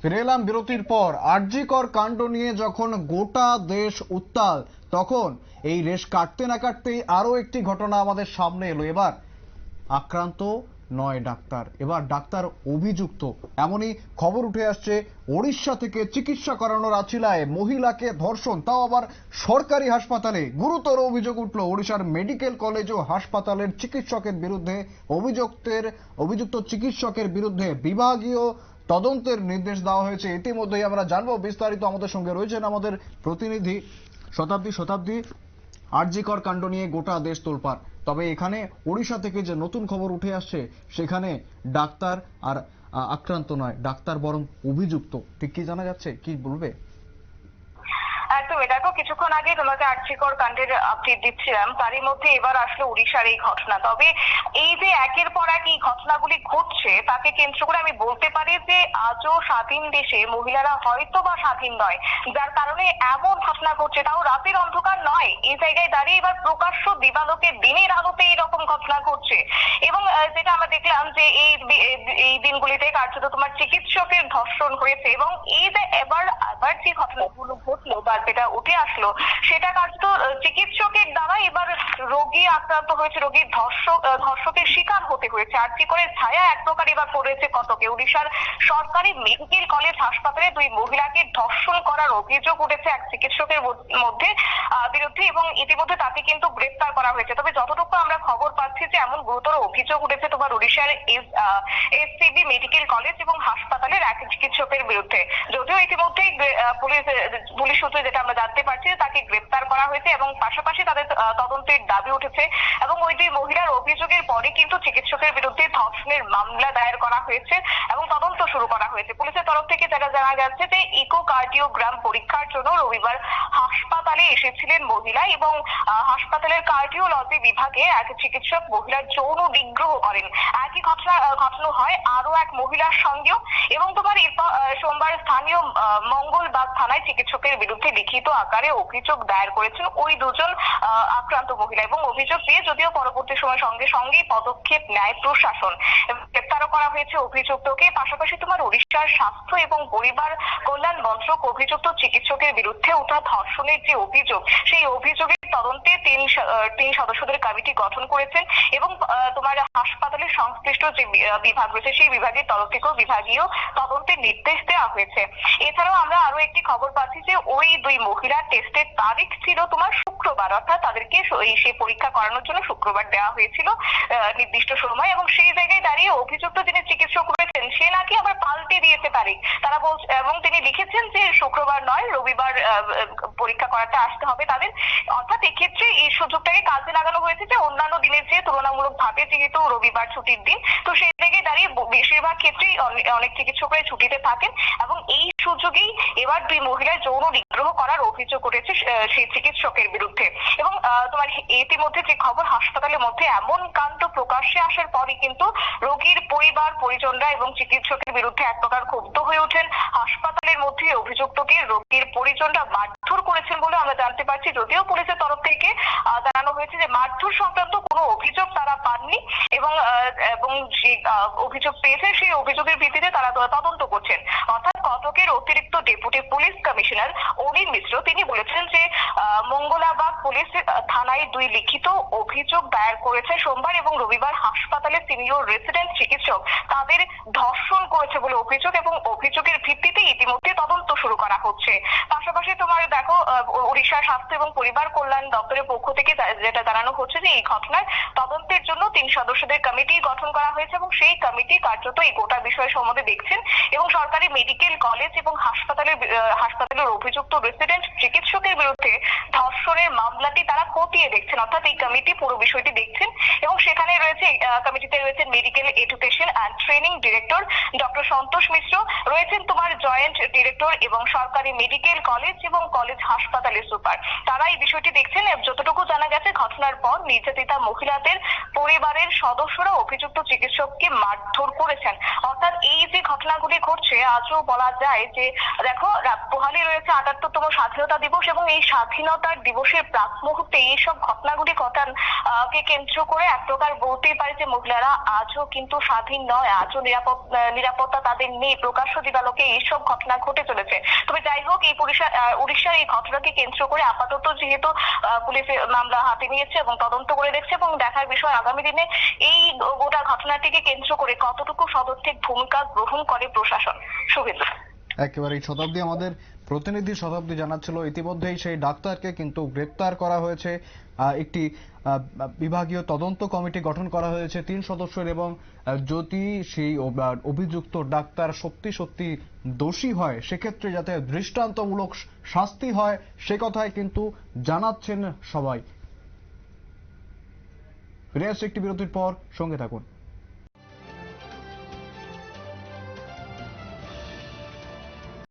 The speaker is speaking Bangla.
ফিরে এলাম বিরতির পর। আরজি কর কাণ্ড নিয়ে যখন গোটা দেশ উত্তাল, তখন এই রেশ কাটতে না কাটতেই আরো একটি ঘটনা আমাদের সামনে এলো। এবার আক্রান্ত নয় ডাক্তার, এবার ডাক্তার অভিযুক্ত। এমনই খবর উঠে আসছে ওড়িশা থেকে। চিকিৎসা করানোর আছিলায় মহিলাকে ধর্ষণ, তাও আবার সরকারি হাসপাতালে। গুরুতর অভিযোগ উঠল ওড়িশার মেডিকেল কলেজ ও হাসপাতালের চিকিৎসকের বিরুদ্ধে। অভিযুক্ত চিকিৎসকের বিরুদ্ধে বিভাগীয় তদন্তের নির্দেশ দেওয়া হয়েছে। ইতিমধ্যেই আমরা জানবো বিস্তারিত। আমাদের সঙ্গে রয়েছেন আমাদের প্রতিনিধি শতাব্দী। আরজি কর কাণ্ড নিয়ে গোটা দেশ তোলপাড়, তবে এখানে ওড়িশা থেকে যে নতুন খবর উঠে আসছে, সেখানে ডাক্তার আর আক্রান্ত নয়, ডাক্তার বরং অভিযুক্ত। ঠিক কি জানা যাচ্ছে, কি বলবে? একদম, দেখো কিছুক্ষণ আগে তোমাকে আরজি কর কাণ্ডের আপডেট দিচ্ছিলাম, তারই মধ্যে এবার আসলো উড়িষ্যার এই ঘটনা। তবে এই যে একের পর এক এই ঘটনাগুলি ঘটছে, তাকে কেন্দ্র করে আমি বলতে পারি যে আজও স্বাধীন দেশে মহিলারা হয়তো বা স্বাধীন নয়, যার কারণে এমন ঘটনা ঘটছে, তাও রাতের অন্ধকার নয়। এই জায়গায় দাঁড়িয়ে এবার প্রকাশ্য দিবালোকে দিনের আলোতে এইরকম ঘটনা ঘটছে। এবং যেটা আমরা দেখলাম যে এই দিনগুলিতে কার্যত তোমার চিকিৎসকের ধর্ষণ হয়েছে। এবং এই যে এবার যে ঘটনাগুলো ঘটলো বা যেটা উঠে আসলো, সেটা কার্যত চিকিৎসকের দ্বারা এবার রোগী আক্রান্ত হয়েছে, রোগীর ধর্ষকের শিকার হতে হয়েছে। আরজি করের ছায়া এক প্রকার এবার পড়েছে কটকে। উড়িষ্যার সরকারি মেডিকেল কলেজ হাসপাতালে দুই মহিলাকে ধর্ষণ করার অভিযোগ উঠেছে এক চিকিৎসকের বিরুদ্ধে, এবং ইতিমধ্যে তাকে কিন্তু গ্রেফতার করা হয়েছে। তবে যতটুকু আমরা খবর পাচ্ছি যে এমন গুরুতর অভিযোগ উঠেছে তোমার উড়িষ্যার এসসিবি মেডিকেল কলেজ এবং হাসপাতালের এক চিকিৎসকের বিরুদ্ধে। যদিও ইতিমধ্যেই পুলিশ সূত্রে যেটা আমরা জানতে পারছি, তাকে গ্রেফতার করা হয়েছে এবং পাশাপাশি তাদের তদন্তের দাবি উঠেছে। এবং ওই দুই মহিলার অভিযোগের পরে কিন্তু চিকিৎসকের বিরুদ্ধে ধর্ষণের মামলা দায়ের করা হয়েছে এবং তদন্ত শুরু করা হয়েছে। পুলিশের তরফ থেকে যেটা জানা যাচ্ছে যে ইকোকার্ডিওগ্রাম পরীক্ষার জন্য রবিবার হাসপাতালে এসেছিলেন মহিলা, এবং হাসপাতালের কার্ডিওলজি বিভাগে এক চিকিৎসক মহিলার যৌন নিগ্রহ করেন। একই ঘটনা হয় আরো এক মহিলার সঙ্গেও। এবং তোমার সোমবার স্থানীয় মঙ্গলবাগ থানায় চিকিৎসকের বিরুদ্ধে লিখিত আকারে অভিযোগ দায়ের করেছেন ওই দুজন আক্রান্ত মহিলা। এবং অভিযোগ দিয়ে যদিও পরবর্তী সময় সঙ্গে সঙ্গেই পদক্ষেপ নেয় প্রশাসন, গ্রেপ্তারও করা হয়েছে অভিযুক্তকে। পাশাপাশি তোমার উড়িষ্যার স্বাস্থ্য এবং পরিবার কল্যাণ মন্ত্রক অভিযুক্ত চিকিৎসকের বিরুদ্ধে ওঠা ধর্ষণের যে অভিযোগ, সেই অভিযোগের তদন্তে তিন সদস্যদের কমিটি গঠন করেছেন। এবং তোমার হাসপাতালের সংশ্লিষ্ট যে বিভাগ রয়েছে, সেই বিভাগের তরফ থেকেও বিভাগীয় তদন্তের নির্দেশ দেওয়া হয়েছে। এছাড়াও আমরা আরো একটি খবর পাচ্ছি যে ওই দুই মহিলার টেস্টের তারিখ ছিল তোমার শুক্রবার, অর্থাৎ তাদেরকে সেই পরীক্ষা করানোর জন্য শুক্রবার দেওয়া হয়েছিল নির্দিষ্ট সময়। এবং সেই জায়গায় দাঁড়িয়ে অভিযুক্ত যিনি চিকিৎসক রয়েছেন, সে নাকি আবার পাল্টে দিয়েছে তারিখ। তারা বলছে, এবং তিনি লিখেছেন যে শুক্রবার নয়, রবিবার পরীক্ষা করাতে আসতে হবে তাদের। অর্থাৎ এক্ষেত্রে এই সুযোগটাকে কাজে লাগানো হয়েছে যে অন্যান্য দিনের চেয়ে তুলনামূলক ভাবে যেহেতু রবিবার ছুটির দিন, তো সেই জায়গায় দাঁড়িয়ে বেশিরভাগ ক্ষেত্রেই অনেক চিকিৎসকরাই ছুটিতে থাকেন। এবং এই সুযোগেই এবার দুই মহিলার যৌন নিগ্রহ করার অভিযোগ উঠেছে সেই চিকিৎসকের বিরুদ্ধে। এবং তোমার ইতিমধ্যে যে খবর, হাসপাতালের মধ্যে এমন কাণ্ড প্রকাশ্যে আসার পরই কিন্তু রোগীর পরিবার পরিজনরা এবং চিকিৎসকের বিরুদ্ধে এক প্রকার ক্ষুব্ধ হয়ে ওঠেন। হাসপাতালের মধ্যে অভিযুক্তকে রোগীর পরিজনরা মারধর করেছেন বলে আমরা জানতে পারছি। যদিও পুলিশের তরফ থেকে জানানো হয়েছে যে মারধর সংক্রান্ত কোনো অভিযোগ তারা পাননি, এবং যে অভিযোগ পেয়েছে সেই অভিযোগের ভিত্তিতে তারা তদন্ত করছেন। অর্থাৎ কটকের অতিরিক্ত ডেপুটি পুলিশ কমিশনার অনিল মিশ্র তিনি বলেছেন যে মঙ্গলাবাগ পুলিশ থানায় দুই লিখিত অভিযোগ দায়ের করেছে সোমবার এবং রবিবার হাসপাতালের সিনিয়র রেসিডেন্ট চিকিৎসক তাদের ধর্ষণ করেছে বলে অভিযোগ, এবং অভিযোগের ভিত্তিতে ইতিমধ্যে তদন্ত শুরু করা হচ্ছে। পাশাপাশি তোমার দেখো, উড়িষ্যার স্বাস্থ্য এবং পরিবার কল্যাণ দপ্তরের পক্ষ থেকে যেটা জানানো হচ্ছে যে এই ঘটনার তদন্তের জন্য 3 সদস্যদের কমিটি গঠন করা হয়েছে, এবং সেই কমিটি কার্যত এই গোটা বিষয় সম্বন্ধে দেখছেন। এবং সরকারি মেডিকেল কলেজ এবং হাসপাতালের অভিযুক্ত রেসিডেন্ট চিকিৎসকের বিরুদ্ধে ধর্ষণের মামলাটি তারা খতিয়ে দেখছেন, অর্থাৎ এই কমিটি পুরো বিষয়টি দেখছেন। এবং সেখানে রয়েছে কমিটিতে রয়েছেন medical education and training director doctor Santosh Mishra, রয়েছেন তোমার জয়েন্ট ডিরেক্টর এবং সরকারি মেডিকেল কলেজ এবং কলেজ হাসপাতালের সুপার। তারা এই বিষয়টি দেখছেন। যতটুকু জানা গেছে, ঘটনার পর নির্যাতিতা মহিলাদের পরিবারের সদস্যরা অভিযুক্ত চিকিৎসককে মারধর করেছেন। অর্থাৎ এই যে ঘটনাগুলি ঘটছে, আজও বলা যায় যে দেখো পোহালি রয়েছে ৭৮তম স্বাধীনতা দিবস, এবং এই স্বাধীনতার দিবসের প্রাক মুহূর্তে এইসব ঘটনাগুলি কে কেন্দ্র করে এক প্রকার বলতেই পারে যে মহিলারা আজও কিন্তু স্বাধীন নয়, আজও নিরাপত্তা তাদের নেই। প্রকাশ্য দিবালোকে এইসব ঘটনা ঘটে চলেছে। তবে যাই হোক, এই উড়িষ্যার এই ঘটনাকে কেন্দ্র করে আপাতত যেহেতু পুলিশ মামলা হাতে নিয়েছে এবং তদন্ত করে দেখছে, এবং দেখার বিষয় আগামী দিনে এই গোটা ঘটনাটিকে কেন্দ্র করে কতটুকু সদর্থক ভূমিকা গ্রহণ করে প্রশাসন। শুভেচ্ছা। একেবারে শতাব্দী, আমাদের প্রতিনিধি শতাব্দী জানাচ্ছিল ইতিমধ্যেই সেই ডাক্তারকে কিন্তু গ্রেপ্তার করা হয়েছে। একটি বিভাগীয় তদন্ত কমিটি গঠন করা হয়েছে ৩ সদস্যের, এবং যদি সেই অভিযুক্ত ডাক্তার সত্যি সত্যি দোষী হয় সেক্ষেত্রে যাতে দৃষ্টান্তমূলক শাস্তি হয় সে কথাই কিন্তু জানাচ্ছেন সবাই। ফিরে আসছে একটি বিরতির পর, সঙ্গে থাকুন।